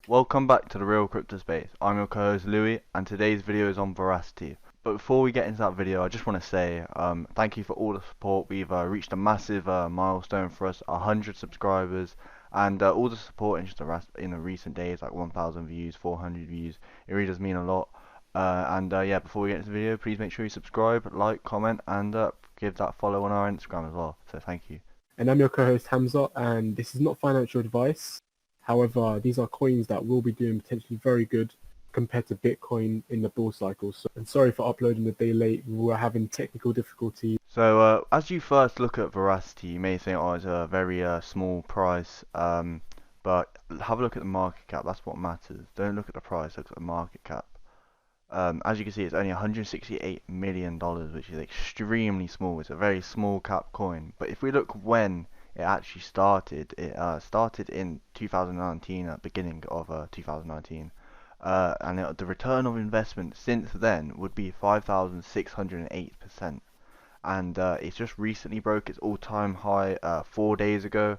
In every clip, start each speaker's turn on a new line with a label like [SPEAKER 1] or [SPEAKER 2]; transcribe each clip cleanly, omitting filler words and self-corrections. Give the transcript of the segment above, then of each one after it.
[SPEAKER 1] Welcome back to the Real Crypto Space. I'm your co-host Louis, and today's video is on Verasity. But before we get into that video, I just want to say thank you for all the support. We've reached a massive milestone for us, 100 subscribers, and all the support in the recent days, like 1,000 views, 400 views. It really does mean a lot. Yeah, before we get into the video, please make sure you subscribe, like, comment, and give that follow on our Instagram as well. So thank you.
[SPEAKER 2] And I'm your co-host Hamza, and this is not financial advice. However, these are coins that will be doing potentially very good compared to Bitcoin in the bull cycle. So, and sorry for uploading a day late. We were having technical difficulties.
[SPEAKER 1] So as you first look at Veracity, you may think, oh, it's a very small price, but have a look at the market cap. That's what matters. Don't look at the price, look at the market cap. As you can see, it's only $168 million, which is extremely small. It's a very small cap coin. But if we look when it actually started, it started in 2019, at the beginning of 2019. The return of investment since then would be 5,608%. It's just recently broke its all-time high 4 days ago.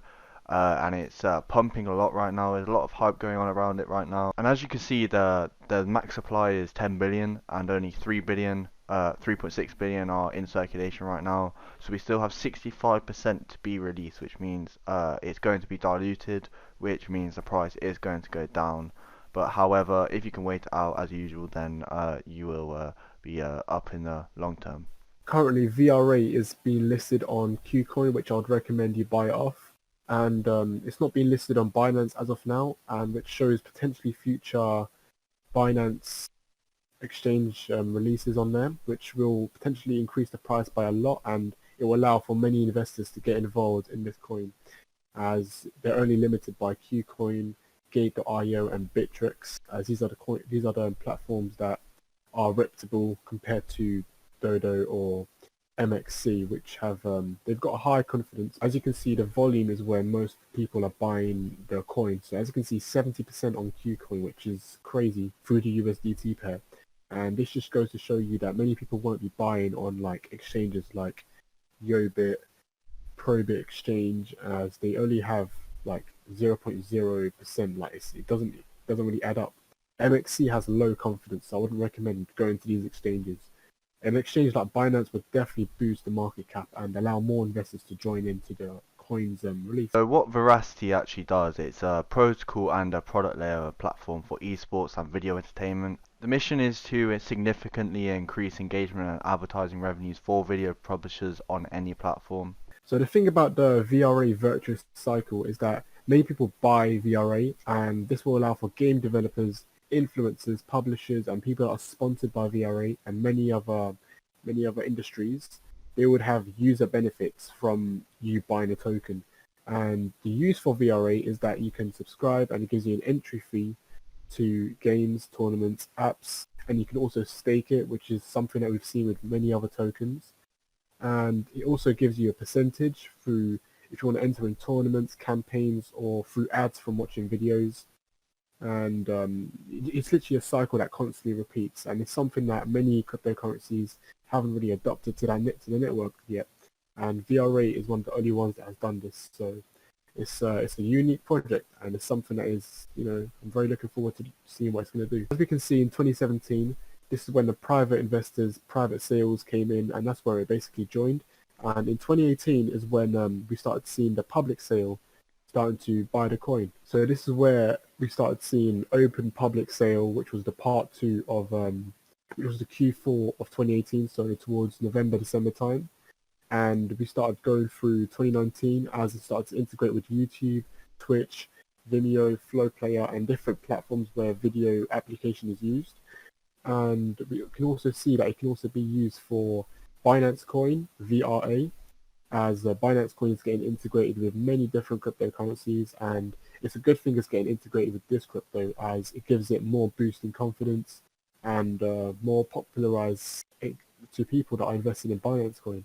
[SPEAKER 1] And it's pumping a lot right now. There's a lot of hype going on around it right now. And as you can see, the max supply is 10 billion, and only 3.6 billion are in circulation right now. So we still have 65% to be released, which means it's going to be diluted, which means the price is going to go down. But however, if you can wait it out as usual, then you will be up in the long term.
[SPEAKER 2] Currently, VRA is being listed on KuCoin, which I'd recommend you buy it off. And it's not being listed on Binance as of now, and which shows potentially future Binance exchange releases on there, which will potentially increase the price by a lot, and it will allow for many investors to get involved in this coin, as they're only limited by KuCoin, Gate.io, and Bittrex, as these are the platforms that are reputable compared to Dodo or MXC, which have they've got a high confidence. As you can see, the volume is where most people are buying the coin. So as you can see, 70% on KuCoin, which is crazy, through the USDT pair. And this just goes to show you that many people won't be buying on like exchanges like Yobit, Probit Exchange, as they only have like 0.0%. Like it doesn't really add up. MXC has low confidence, so I wouldn't recommend going to these exchanges. An exchange like Binance would definitely boost the market cap and allow more investors to join into the coin's release.
[SPEAKER 1] So what Veracity actually does, it's a protocol and a product layer platform for esports and video entertainment. The mission is to significantly increase engagement and advertising revenues for video publishers on any platform.
[SPEAKER 2] So the thing about the VRA virtuous cycle is that many people buy VRA, and this will allow for game developers, influencers, publishers, and people that are sponsored by VRA and many other industries. They would have user benefits from you buying a token. And the use for VRA is that you can subscribe, and it gives you an entry fee to games, tournaments, apps, and you can also stake it, which is something that we've seen with many other tokens. And it also gives you a percentage through if you want to enter in tournaments, campaigns, or through ads from watching videos. And it's literally a cycle that constantly repeats, and it's something that many cryptocurrencies haven't really adopted to the network yet. And VRA is one of the only ones that has done this. So it's a unique project, and it's something that is, I'm very looking forward to seeing what it's going to do. As we can see in 2017, this is when the private investors, private sales came in, and that's where it basically joined. And in 2018 is when we started seeing the public sale starting to buy the coin. So this is where we started seeing open public sale, which was the part 2 of which was the Q4 of 2018, so towards November, December time. And we started going through 2019 as it started to integrate with YouTube, Twitch, Vimeo, Flow Player, and different platforms where video application is used. And we can also see that it can also be used for Binance Coin, VRA, as Binance Coin is getting integrated with many different cryptocurrencies, and it's a good thing it's getting integrated with this crypto, as it gives it more boost in confidence and more popularized to people that are invested in Binance Coin.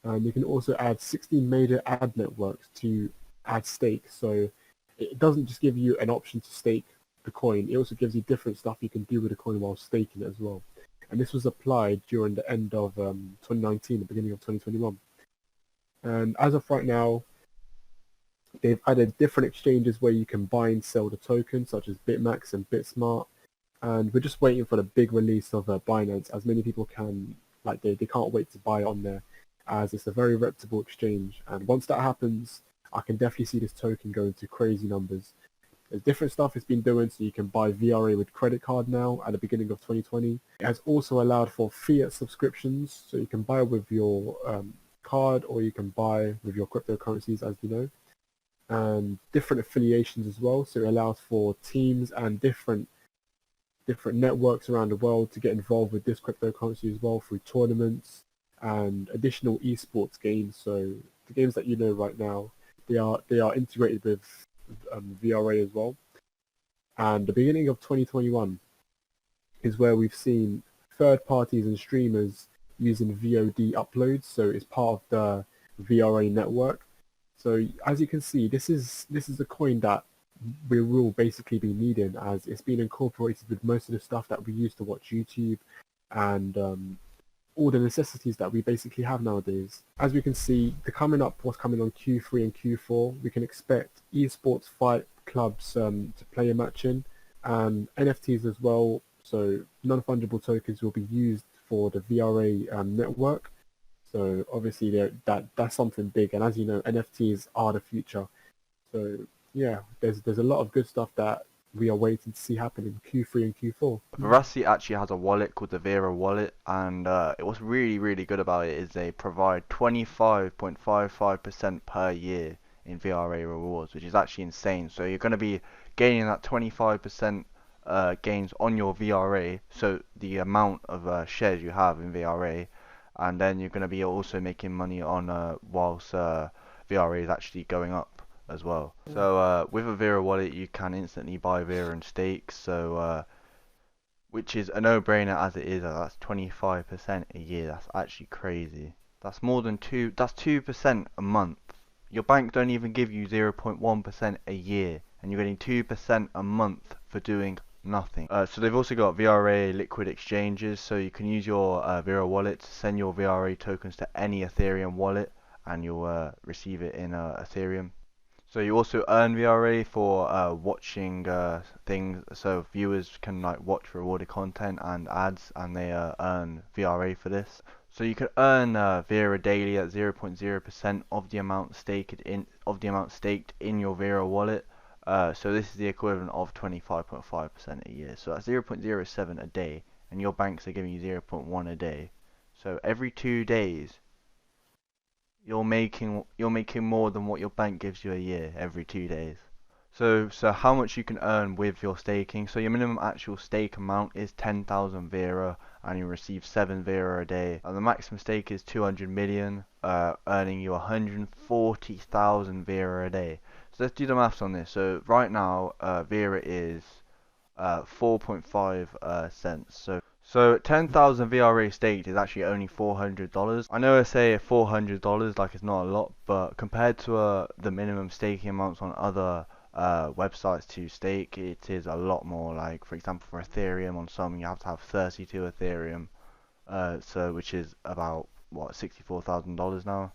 [SPEAKER 2] And you can also add 16 major ad networks to add stake, so it doesn't just give you an option to stake the coin, it also gives you different stuff you can do with the coin while staking it as well. And this was applied during the end of 2019, the beginning of 2021. And as of right now, They've added different exchanges where you can buy and sell the tokens, such as Bitmax and Bitsmart. And we're just waiting for the big release of Binance, as many people can, like they can't wait to buy on there, as it's a very reputable exchange. And once that happens, I can definitely see this token going to crazy numbers. There's different stuff it's been doing, so you can buy VRA with credit card now at the beginning of 2020. It has also allowed for fiat subscriptions, so you can buy with your card or you can buy with your cryptocurrencies, as you know, and different affiliations as well. So it allows for teams and different networks around the world to get involved with this cryptocurrency as well through tournaments and additional esports games. So the games that you know right now, they are integrated with VRA as well. And the beginning of 2021 is where we've seen third parties and streamers using VOD uploads. So it's part of the VRA network. So as you can see, this is a coin that we will basically be needing, as it's been incorporated with most of the stuff that we use to watch YouTube and all the necessities that we basically have nowadays. As we can see, what's coming on Q3 and Q4, we can expect esports fight clubs to play a match in, and NFTs as well. So non-fungible tokens will be used for the VRA network. So obviously that's something big, and as you know, NFTs are the future. So yeah, there's a lot of good stuff that we are waiting to see happen in Q3 and Q4.
[SPEAKER 1] Verasity actually has a wallet called the VRA wallet, and what's really good about it is they provide 25.55% per year in VRA rewards, which is actually insane. So you're going to be gaining that 25% gains on your VRA, so the amount of shares you have in VRA, and then you're going to be also making money on whilst VRA is actually going up as well. So with a VRA wallet, you can instantly buy VRA and stake. So which is a no-brainer as it is. That's 25% a year. That's actually crazy. That's more than two. That's 2% a month. Your bank don't even give you 0.1% a year, and you're getting 2% a month for doing nothing. So they've also got VRA liquid exchanges, so you can use your VRA wallet to send your VRA tokens to any Ethereum wallet, and you'll receive it in Ethereum. So you also earn VRA for watching things, so viewers can like watch rewarded content and ads, and they earn VRA for this. So you can earn VRA daily at 0.0% of the amount staked in your VRA wallet. So this is the equivalent of 25.5% a year. So that's 0.07 a day, and your banks are giving you 0.1 a day. So every 2 days you're making more than what your bank gives you a year every 2 days. So how much you can earn with your staking. So your minimum actual stake amount is 10,000 VRA, and you receive 7 VRA a day. And the maximum stake is 200 million, earning you 140,000 VRA a day. So let's do the maths on this. So right now, VRA is 4.5 cents. So 10,000 VRA staked is actually only $400. I know I say $400 like it's not a lot, but compared to the minimum staking amounts on other websites to stake, it is a lot more. Like for example, for Ethereum, on some you have to have 32 Ethereum, so which is about what $64,000 now.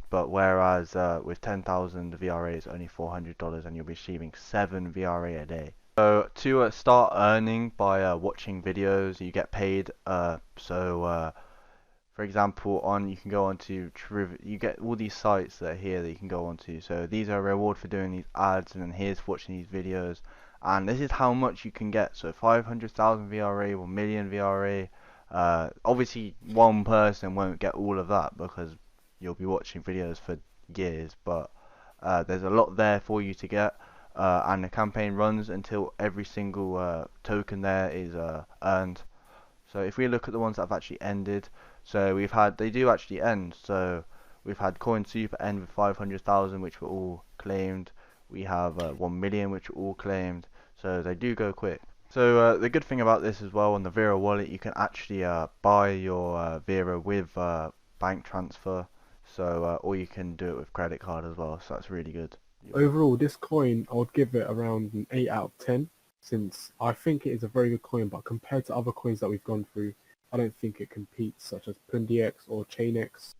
[SPEAKER 1] But whereas with 10,000 VRA it's only $400, and you'll be receiving 7 VRA a day. So to start earning by watching videos, you get paid. For example, you can go on to you get all these sites that are here that you can go on to. So these are a reward for doing these ads, and then here's for watching these videos. And this is how much you can get. So 500,000 VRA, 1 million VRA. Obviously, one person won't get all of that because you'll be watching videos for years. But there's a lot there for you to get. And the campaign runs until every single token there is earned. So if we look at the ones that have actually ended, so they do actually end. So we've had Coin Super end with 500,000, which were all claimed. We have 1 million, which were all claimed. So they do go quick. So the good thing about this as well, on the VRA wallet, you can actually buy your VRA with bank transfer. So or you can do it with credit card as well. So that's really good.
[SPEAKER 2] Overall, this coin, I would give it around an 8 out of 10, since I think it is a very good coin, but compared to other coins that we've gone through, I don't think it competes, such as PundiX or ChainX.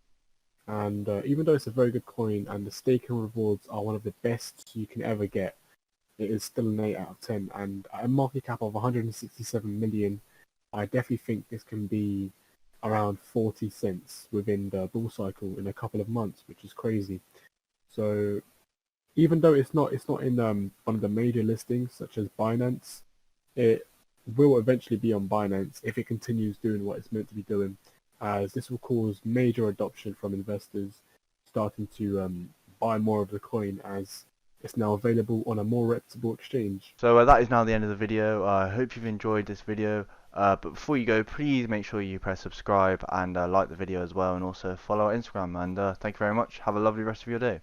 [SPEAKER 2] And even though it's a very good coin and the staking rewards are one of the best you can ever get, it is still an 8 out of 10. And at a market cap of 167 million, I definitely think this can be around 40 cents within the bull cycle in a couple of months, which is crazy. So even though it's not in one of the major listings such as Binance, it will eventually be on Binance if it continues doing what it's meant to be doing, as this will cause major adoption from investors starting to buy more of the coin as it's now available on a more reputable exchange.
[SPEAKER 1] So that is now the end of the video. I hope you've enjoyed this video. But before you go, please make sure you press subscribe and like the video as well, and also follow our Instagram. And thank you very much. Have a lovely rest of your day.